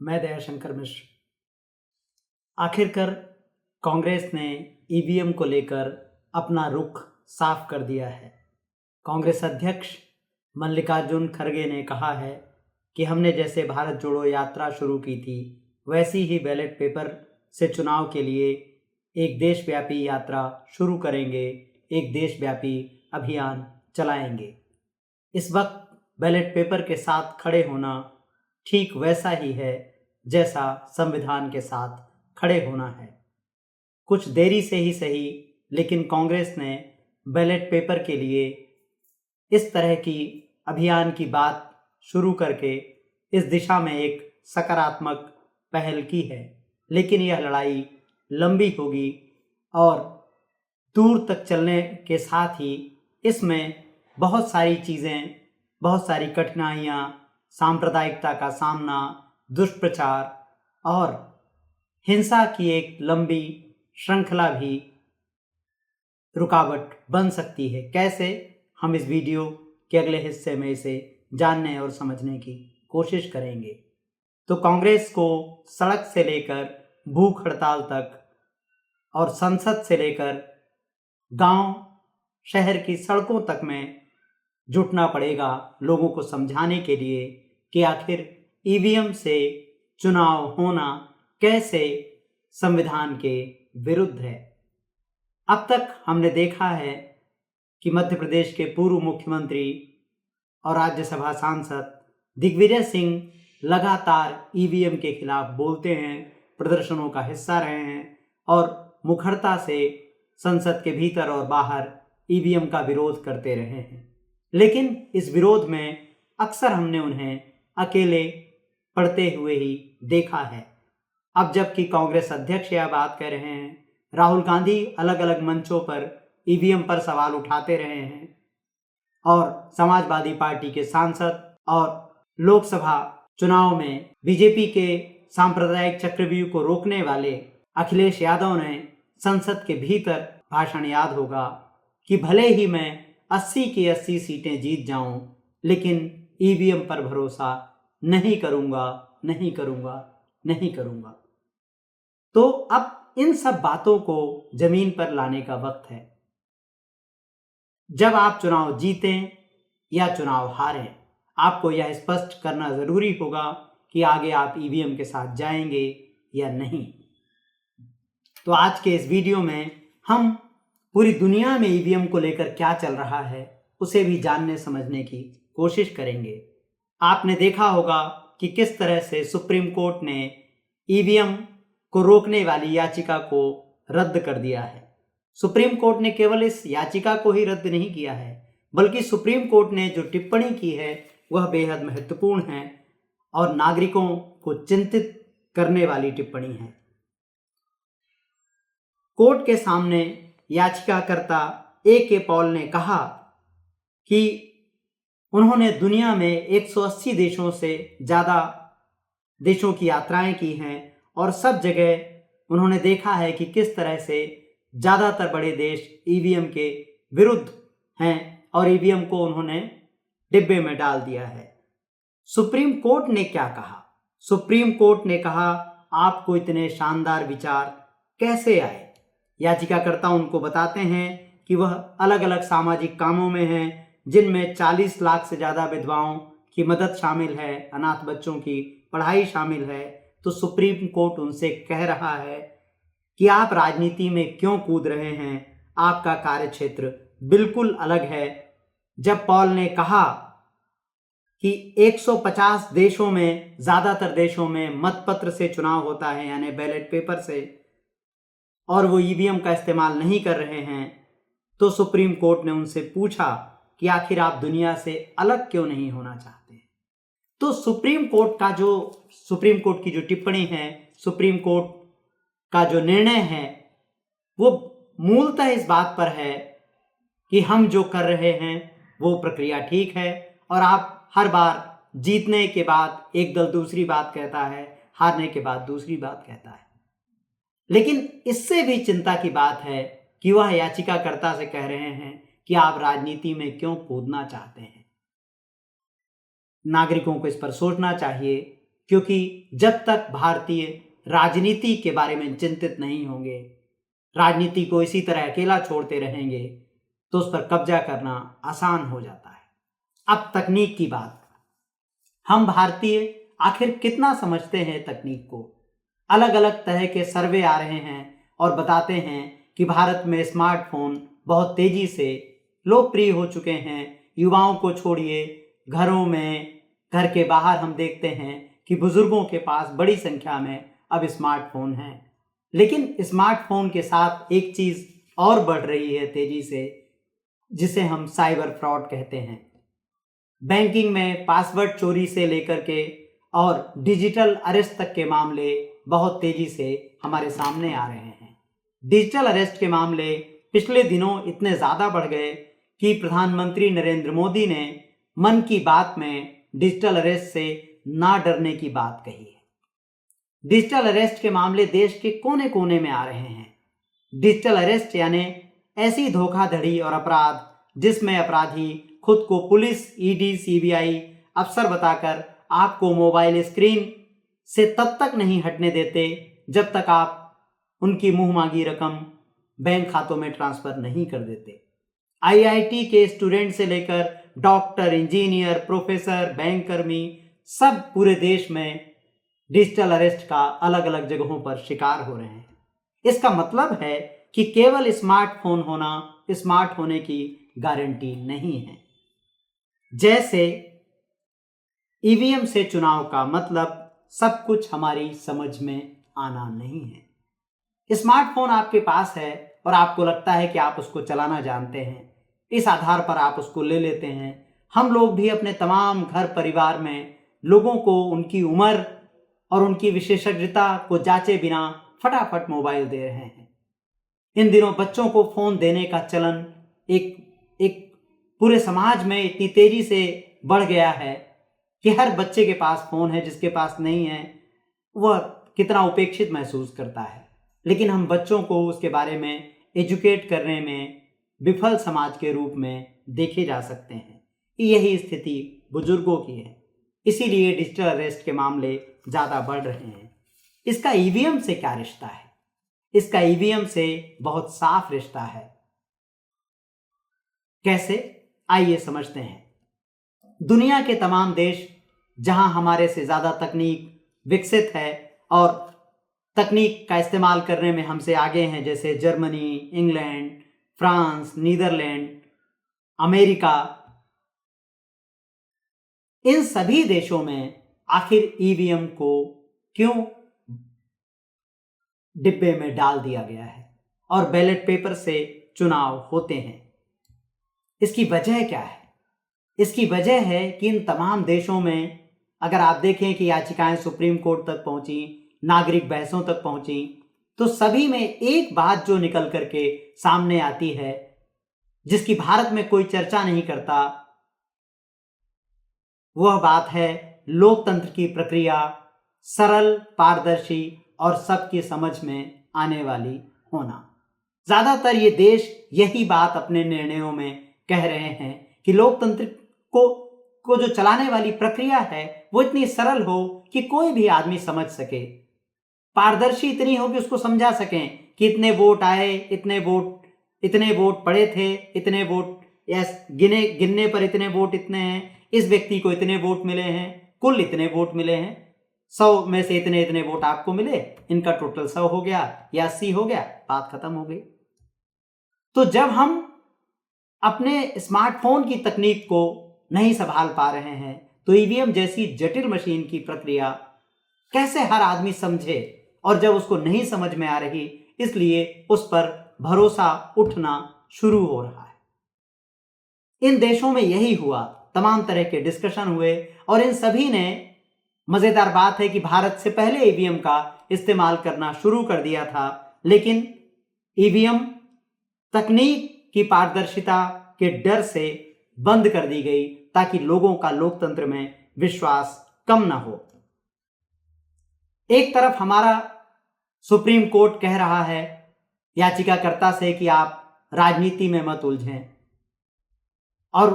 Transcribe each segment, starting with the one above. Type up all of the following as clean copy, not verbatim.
मैं दयाशंकर मिश्र। आखिरकार कांग्रेस ने ईवीएम को लेकर अपना रुख साफ कर दिया है। कांग्रेस अध्यक्ष मल्लिकार्जुन खड़गे ने कहा है कि हमने जैसे भारत जोड़ो यात्रा शुरू की थी वैसी ही बैलेट पेपर से चुनाव के लिए एक देशव्यापी यात्रा शुरू करेंगे, एक देशव्यापी अभियान चलाएंगे। इस वक्त बैलेट पेपर के साथ खड़े होना ठीक वैसा ही है जैसा संविधान के साथ खड़े होना है। कुछ देरी से ही सही, लेकिन कांग्रेस ने बैलेट पेपर के लिए इस तरह की अभियान की बात शुरू करके इस दिशा में एक सकारात्मक पहल की है। लेकिन यह लड़ाई लंबी होगी और दूर तक चलने के साथ ही इसमें बहुत सारी चीज़ें, बहुत सारी कठिनाइयाँ, सांप्रदायिकता का सामना, दुष्प्रचार और हिंसा की एक लंबी श्रृंखला भी रुकावट बन सकती है। कैसे, हम इस वीडियो के अगले हिस्से में इसे जानने और समझने की कोशिश करेंगे। तो कांग्रेस को सड़क से लेकर भूख हड़ताल तक और संसद से लेकर गांव शहर की सड़कों तक में जुटना पड़ेगा लोगों को समझाने के लिए कि आखिर ईवीएम से चुनाव होना कैसे संविधान के विरुद्ध है। अब तक हमने देखा है कि मध्य प्रदेश के पूर्व मुख्यमंत्री और राज्यसभा सांसद दिग्विजय सिंह लगातार ईवीएम के खिलाफ बोलते हैं, प्रदर्शनों का हिस्सा रहे हैं और मुखरता से संसद के भीतर और बाहर ईवीएम का विरोध करते रहे हैं। लेकिन इस विरोध में अक्सर हमने उन्हें अकेले पड़ते हुए ही देखा है। अब जबकि कांग्रेस अध्यक्ष यह बात कह रहे हैं, राहुल गांधी अलग अलग मंचों पर ईवीएम पर सवाल उठाते रहे हैं और समाजवादी पार्टी के सांसद और लोकसभा चुनाव में बीजेपी के सांप्रदायिक चक्रव्यूह को रोकने वाले अखिलेश यादव ने संसद के भीतर भाषण, याद होगा, कि भले ही मैं 80 की 80 सीटें जीत जाऊं, लेकिन ईवीएम पर भरोसा नहीं करूंगा, नहीं करूंगा, नहीं करूंगा। तो अब इन सब बातों को जमीन पर लाने का वक्त है। जब आप चुनाव जीतें या चुनाव हारें, आपको यह स्पष्ट करना जरूरी होगा कि आगे आप ईवीएम के साथ जाएंगे या नहीं। तो आज के इस वीडियो में हम पूरी दुनिया में ईवीएम को लेकर क्या चल रहा है उसे भी जानने समझने की कोशिश करेंगे। आपने देखा होगा कि किस तरह से सुप्रीम कोर्ट ने ईवीएम को रोकने वाली याचिका को रद्द कर दिया है। सुप्रीम कोर्ट ने केवल इस याचिका को ही रद्द नहीं किया है, बल्कि सुप्रीम कोर्ट ने जो टिप्पणी की है वह बेहद महत्वपूर्ण है और नागरिकों को चिंतित करने वाली टिप्पणी है। कोर्ट के सामने याचिकाकर्ता ए.के. पॉल ने कहा कि उन्होंने दुनिया में 180 देशों से ज़्यादा देशों की यात्राएं की हैं और सब जगह उन्होंने देखा है कि किस तरह से ज़्यादातर बड़े देश ईवीएम के विरुद्ध हैं और ईवीएम को उन्होंने डिब्बे में डाल दिया है। सुप्रीम कोर्ट ने क्या कहा? सुप्रीम कोर्ट ने कहा, आपको इतने शानदार विचार कैसे आए? याचिकाकर्ता उनको बताते हैं कि वह अलग अलग सामाजिक कामों में हैं, जिनमें 40 लाख से ज़्यादा विधवाओं की मदद शामिल है, अनाथ बच्चों की पढ़ाई शामिल है। तो सुप्रीम कोर्ट उनसे कह रहा है कि आप राजनीति में क्यों कूद रहे हैं, आपका कार्यक्षेत्र बिल्कुल अलग है। जब पॉल ने कहा कि 150 देशों में, ज़्यादातर देशों में मतपत्र से चुनाव होता है, यानी बैलेट पेपर से, और वो ईवीएम का इस्तेमाल नहीं कर रहे हैं, तो सुप्रीम कोर्ट ने उनसे पूछा कि आखिर आप दुनिया से अलग क्यों नहीं होना चाहते हैं। तो सुप्रीम कोर्ट की जो टिप्पणी है, सुप्रीम कोर्ट का जो निर्णय है, वो मूलतः इस बात पर है कि हम जो कर रहे हैं वो प्रक्रिया ठीक है और आप हर बार जीतने के बाद एक दल दूसरी बात कहता है, हारने के बाद दूसरी बात कहता है। लेकिन इससे भी चिंता की बात है कि वह याचिकाकर्ता से कह रहे हैं कि आप राजनीति में क्यों कूदना चाहते हैं। नागरिकों को इस पर सोचना चाहिए क्योंकि जब तक भारतीय राजनीति के बारे में चिंतित नहीं होंगे, राजनीति को इसी तरह अकेला छोड़ते रहेंगे, तो उस पर कब्जा करना आसान हो जाता है। अब तकनीक की बात, हम भारतीय आखिर कितना समझते हैं तकनीक को? अलग अलग तरह के सर्वे आ रहे हैं और बताते हैं कि भारत में स्मार्टफोन बहुत तेजी से लोकप्रिय हो चुके हैं। युवाओं को छोड़िए, घरों में, घर के बाहर हम देखते हैं कि बुजुर्गों के पास बड़ी संख्या में अब स्मार्टफोन हैं। लेकिन स्मार्टफोन के साथ एक चीज़ और बढ़ रही है तेजी से, जिसे हम साइबर फ्रॉड कहते हैं। बैंकिंग में पासवर्ड चोरी से लेकर के और डिजिटल अरेस्ट तक के मामले बहुत तेजी से हमारे सामने आ रहे हैं। डिजिटल अरेस्ट के मामले पिछले दिनों इतने ज़्यादा बढ़ गए कि प्रधानमंत्री नरेंद्र मोदी ने मन की बात में डिजिटल अरेस्ट से ना डरने की बात कही है। डिजिटल अरेस्ट के मामले देश के कोने कोने में आ रहे हैं। डिजिटल अरेस्ट यानी ऐसी धोखाधड़ी और अपराध जिसमें अपराधी खुद को पुलिस, ईडी, सीबीआई अफसर बताकर आपको मोबाइल स्क्रीन से तब तक नहीं हटने देते जब तक आप उनकी मुंह मांगी रकम बैंक खातों में ट्रांसफर नहीं कर देते। आईआईटी के स्टूडेंट से लेकर डॉक्टर, इंजीनियर, प्रोफेसर, बैंक कर्मी सब पूरे देश में डिजिटल अरेस्ट का अलग अलग जगहों पर शिकार हो रहे हैं। इसका मतलब है कि केवल स्मार्टफोन होना स्मार्ट होने की गारंटी नहीं है। जैसे ईवीएम से चुनाव का मतलब सब कुछ हमारी समझ में आना नहीं है। स्मार्टफोन आपके पास है और आपको लगता है कि आप उसको चलाना जानते हैं, इस आधार पर आप उसको ले लेते हैं। हम लोग भी अपने तमाम घर परिवार में लोगों को उनकी उम्र और उनकी विशेषज्ञता को जांचे बिना फटाफट मोबाइल दे रहे हैं। इन दिनों बच्चों को फ़ोन देने का चलन एक पूरे समाज में इतनी तेज़ी से बढ़ गया है कि हर बच्चे के पास फ़ोन है। जिसके पास नहीं है वह कितना उपेक्षित महसूस करता है। लेकिन हम बच्चों को उसके बारे में एजुकेट करने में विफल समाज के रूप में देखे जा सकते हैं। यही स्थिति बुजुर्गों की है, इसीलिए डिजिटल अरेस्ट के मामले ज़्यादा बढ़ रहे हैं। इसका ईवीएम से क्या रिश्ता है? इसका ईवीएम से बहुत साफ रिश्ता है। कैसे? आइए समझते हैं। दुनिया के तमाम देश जहां हमारे से ज़्यादा तकनीक विकसित है और तकनीक का इस्तेमाल करने में हमसे आगे हैं, जैसे Germany, England, France, Netherlands, America, इन सभी देशों में आखिर ईवीएम को क्यों डिब्बे में डाल दिया गया है और बैलेट पेपर से चुनाव होते हैं? इसकी वजह क्या है? इसकी वजह है कि इन तमाम देशों में अगर आप देखें कि याचिकाएं सुप्रीम कोर्ट तक पहुंची, नागरिक बहसों तक पहुंची, तो सभी में एक बात जो निकल करके सामने आती है, जिसकी भारत में कोई चर्चा नहीं करता, वह बात है लोकतंत्र की प्रक्रिया सरल, पारदर्शी और सबकी समझ में आने वाली होना। ज़्यादातर ये देश यही बात अपने निर्णयों में कह रहे हैं कि लोकतंत्र को जो चलाने वाली प्रक्रिया है वो इतनी सरल हो कि कोई भी आदमी समझ सके, पारदर्शी इतनी हो कि उसको समझा सकें कि इतने वोट आए, इतने वोट पड़े थे, इतने वोट गिनने पर इतने वोट इतने हैं, इस व्यक्ति को इतने वोट मिले हैं, कुल इतने वोट मिले हैं, 100 में से इतने इतने वोट आपको मिले, इनका टोटल 100 हो गया या 80 हो गया, बात खत्म हो गई। तो जब हम अपने स्मार्टफोन की तकनीक को नहीं संभाल पा रहे हैं तो ईवीएम जैसी जटिल मशीन की प्रक्रिया कैसे हर आदमी समझे? और जब उसको नहीं समझ में आ रही, इसलिए उस पर भरोसा उठना शुरू हो रहा है। इन देशों में यही हुआ, तमाम तरह के डिस्कशन हुए और इन सभी ने, मजेदार बात है कि भारत से पहले ईवीएम का इस्तेमाल करना शुरू कर दिया था, लेकिन ईवीएम तकनीक की पारदर्शिता के डर से बंद कर दी गई ताकि लोगों का लोकतंत्र में विश्वास कम न हो। एक तरफ हमारा सुप्रीम कोर्ट कह रहा है याचिकाकर्ता से कि आप राजनीति में मत उलझें, और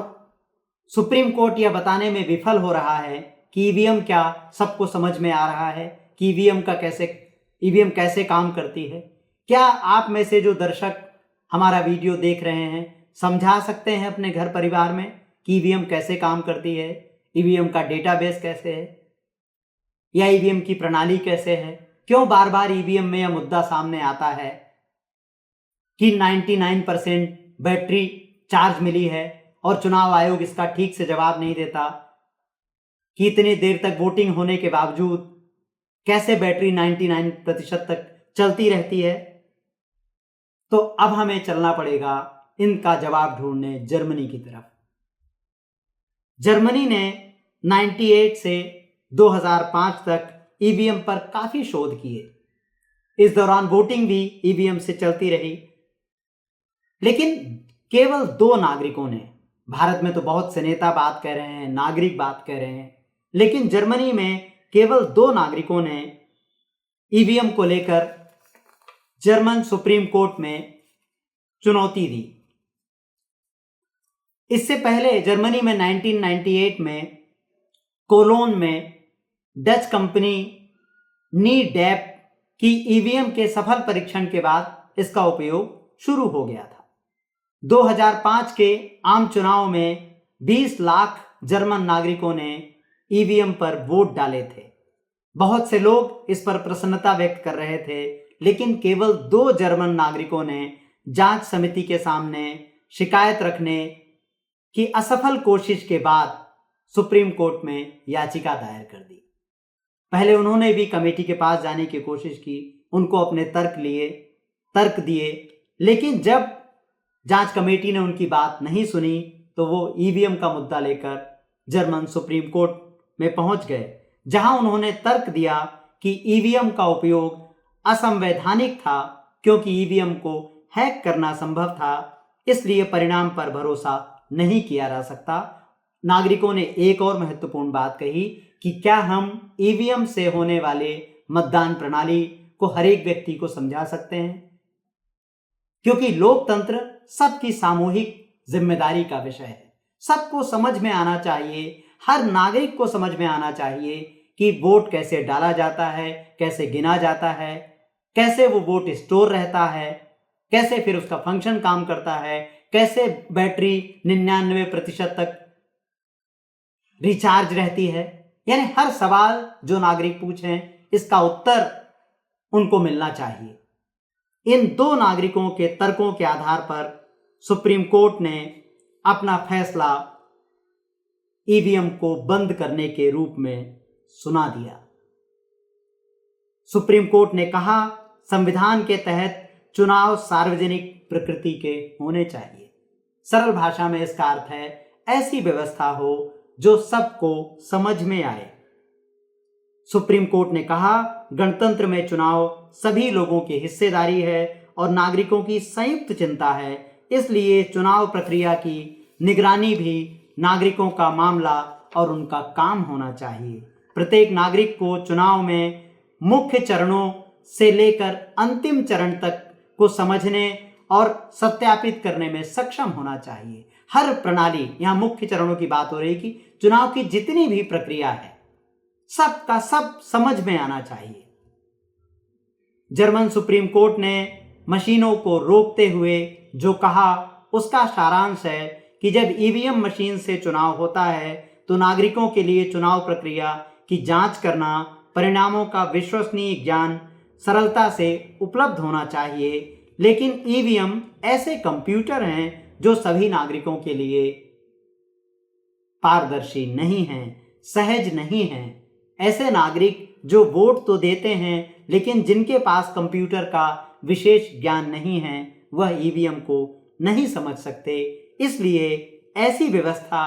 सुप्रीम कोर्ट यह बताने में विफल हो रहा है कि ईवीएम क्या सबको समझ में आ रहा है, कि ईवीएम कैसे काम करती है। क्या आप में से जो दर्शक हमारा वीडियो देख रहे हैं समझा सकते हैं अपने घर परिवार में कि ईवीएम कैसे काम करती है, ईवीएम का डेटाबेस कैसे है, या ईवीएम की प्रणाली कैसे है? क्यों बार बार ईवीएम में यह मुद्दा सामने आता है कि 99% बैटरी चार्ज मिली है और चुनाव आयोग इसका ठीक से जवाब नहीं देता कि इतनी देर तक वोटिंग होने के बावजूद कैसे बैटरी 99% तक चलती रहती है? तो अब हमें चलना पड़ेगा इनका जवाब ढूंढने जर्मनी की तरफ। जर्मनी ने 98 से 2005 तक ईवीएम पर काफी शोध किए। इस दौरान वोटिंग भी ईवीएम से चलती रही, लेकिन केवल 2 नागरिकों ने, भारत में तो बहुत से नेता बात कह रहे हैं, नागरिक बात कह रहे हैं, लेकिन जर्मनी में केवल 2 नागरिकों ने ईवीएम को लेकर जर्मन सुप्रीम कोर्ट में चुनौती दी। इससे पहले जर्मनी में 1998 में कोलोन में डच कंपनी नीडेप की ईवीएम के सफल परीक्षण के बाद इसका उपयोग शुरू हो गया था। 2005 के आम चुनाव में 20 लाख जर्मन नागरिकों ने ईवीएम पर वोट डाले थे। बहुत से लोग इस पर प्रसन्नता व्यक्त कर रहे थे, लेकिन केवल 2 जर्मन नागरिकों ने जांच समिति के सामने शिकायत रखने की असफल कोशिश के बाद सुप्रीम कोर्ट में याचिका दायर कर दी। पहले उन्होंने भी कमेटी के पास जाने की कोशिश की, उनको अपने तर्क दिए, लेकिन जब जांच कमेटी ने उनकी बात नहीं सुनी तो वो ईवीएम का मुद्दा लेकर जर्मन सुप्रीम कोर्ट में पहुंच गए, जहां उन्होंने तर्क दिया कि ईवीएम का उपयोग असंवैधानिक था क्योंकि ईवीएम को हैक करना संभव था, इसलिए परिणाम पर भरोसा नहीं किया जा सकता। नागरिकों ने एक और महत्वपूर्ण बात कही कि क्या हम ईवीएम से होने वाले मतदान प्रणाली को हर एक व्यक्ति को समझा सकते हैं, क्योंकि लोकतंत्र सबकी सामूहिक जिम्मेदारी का विषय है। सबको समझ में आना चाहिए, हर नागरिक को समझ में आना चाहिए कि वोट कैसे डाला जाता है, कैसे गिना जाता है, कैसे वो वोट स्टोर रहता है, कैसे फिर उसका फंक्शन काम करता है, कैसे बैटरी 99% तक रिचार्ज रहती है। यानी हर सवाल जो नागरिक पूछें इसका उत्तर उनको मिलना चाहिए। इन 2 नागरिकों के तर्कों के आधार पर सुप्रीम कोर्ट ने अपना फैसला ईवीएम को बंद करने के रूप में सुना दिया। सुप्रीम कोर्ट ने कहा, संविधान के तहत चुनाव सार्वजनिक प्रकृति के होने चाहिए। सरल भाषा में इसका अर्थ है ऐसी व्यवस्था हो जो सबको समझ में आए। सुप्रीम कोर्ट ने कहा, गणतंत्र में चुनाव सभी लोगों की हिस्सेदारी है और नागरिकों की संयुक्त चिंता है, इसलिए चुनाव प्रक्रिया की निगरानी भी नागरिकों का मामला और उनका काम होना चाहिए। प्रत्येक नागरिक को चुनाव में मुख्य चरणों से लेकर अंतिम चरण तक को समझने और सत्यापित करने में सक्षम होना चाहिए। हर प्रणाली, यहां मुख्य चरणों की बात हो रही कि चुनाव की जितनी भी प्रक्रिया है सबका सब समझ में आना चाहिए। जर्मन सुप्रीम कोर्ट ने मशीनों को रोकते हुए जो कहा उसका सारांश है कि जब ईवीएम मशीन से चुनाव होता है तो नागरिकों के लिए चुनाव प्रक्रिया की जांच करना, परिणामों का विश्वसनीय ज्ञान सरलता से उपलब्ध होना चाहिए। लेकिन ईवीएम ऐसे कंप्यूटर हैं जो सभी नागरिकों के लिए पारदर्शी नहीं हैं, सहज नहीं हैं। ऐसे नागरिक जो वोट तो देते हैं लेकिन जिनके पास कंप्यूटर का विशेष ज्ञान नहीं है, वह ईवीएम को नहीं समझ सकते। इसलिए ऐसी व्यवस्था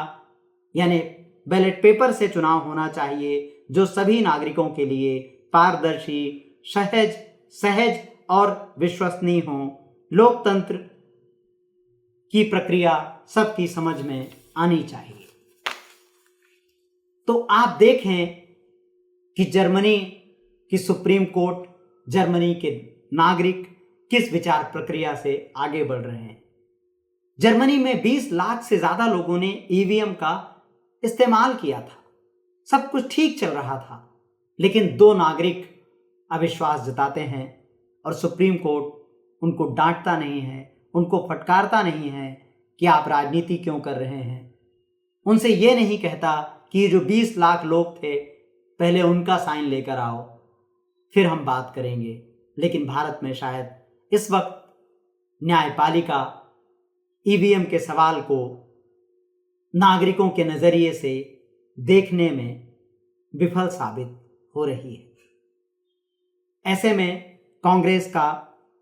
यानी बैलेट पेपर से चुनाव होना चाहिए जो सभी नागरिकों के लिए पारदर्शी, सहज और विश्वसनीय हो। लोकतंत्र की प्रक्रिया सबकी समझ में आनी चाहिए। तो आप देखें कि जर्मनी की सुप्रीम कोर्ट, जर्मनी के नागरिक किस विचार प्रक्रिया से आगे बढ़ रहे हैं। जर्मनी में 20 लाख से ज्यादा लोगों ने ईवीएम का इस्तेमाल किया था। सब कुछ ठीक चल रहा था, लेकिन दो नागरिक अविश्वास जताते हैं और सुप्रीम कोर्ट उनको डांटता नहीं है, उनको फटकारता नहीं है कि आप राजनीति क्यों कर रहे हैं। उनसे ये नहीं कहता कि ये जो 20 लाख लोग थे पहले उनका साइन लेकर आओ, फिर हम बात करेंगे। लेकिन भारत में शायद इस वक्त न्यायपालिका ईवीएम के सवाल को नागरिकों के नज़रिए से देखने में विफल साबित हो रही है। ऐसे में कांग्रेस का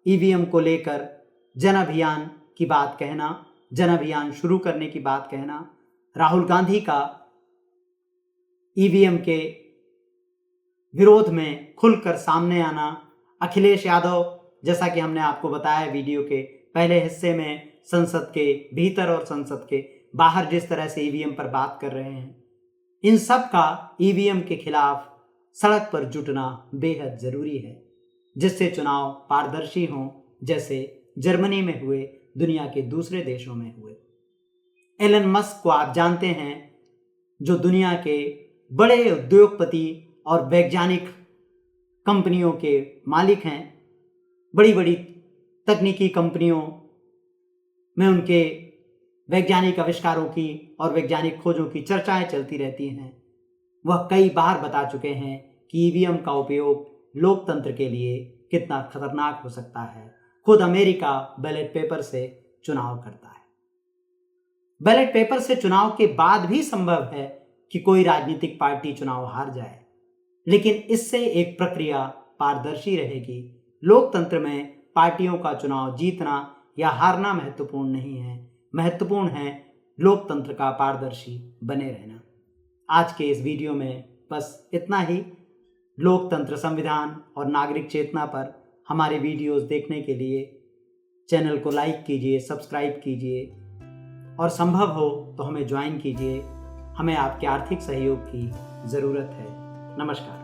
ईवीएम को लेकर जन अभियान की बात कहना, जन अभियान शुरू करने की बात कहना, राहुल गांधी का ईवीएम के विरोध में खुलकर सामने आना, अखिलेश यादव जैसा कि हमने आपको बताया वीडियो के पहले हिस्से में संसद के भीतर और संसद के बाहर जिस तरह से ईवीएम पर बात कर रहे हैं, इन सब का ईवीएम के खिलाफ सड़क पर जुटना बेहद ज़रूरी है, जिससे चुनाव पारदर्शी हों, जैसे जर्मनी में हुए, दुनिया के दूसरे देशों में हुए। एलन मस्क को आप जानते हैं, जो दुनिया के बड़े उद्योगपति और वैज्ञानिक कंपनियों के मालिक हैं। बड़ी बड़ी तकनीकी कंपनियों में उनके वैज्ञानिक आविष्कारों की और वैज्ञानिक खोजों की चर्चाएं चलती रहती हैं। वह कई बार बता चुके हैं कि ईवीएम का उपयोग लोकतंत्र के लिए कितना खतरनाक हो सकता है। खुद अमेरिका बैलेट पेपर से चुनाव करता है। बैलेट पेपर से चुनाव के बाद भी संभव है कि कोई राजनीतिक पार्टी चुनाव हार जाए, लेकिन इससे एक प्रक्रिया पारदर्शी रहेगी। लोकतंत्र में पार्टियों का चुनाव जीतना या हारना महत्वपूर्ण नहीं है, महत्वपूर्ण है लोकतंत्र का पारदर्शी बने रहना। आज के इस वीडियो में बस इतना ही। लोकतंत्र, संविधान और नागरिक चेतना पर हमारे वीडियोस देखने के लिए चैनल को लाइक कीजिए, सब्सक्राइब कीजिए और संभव हो तो हमें ज्वाइन कीजिए। हमें आपके आर्थिक सहयोग की ज़रूरत है। नमस्कार।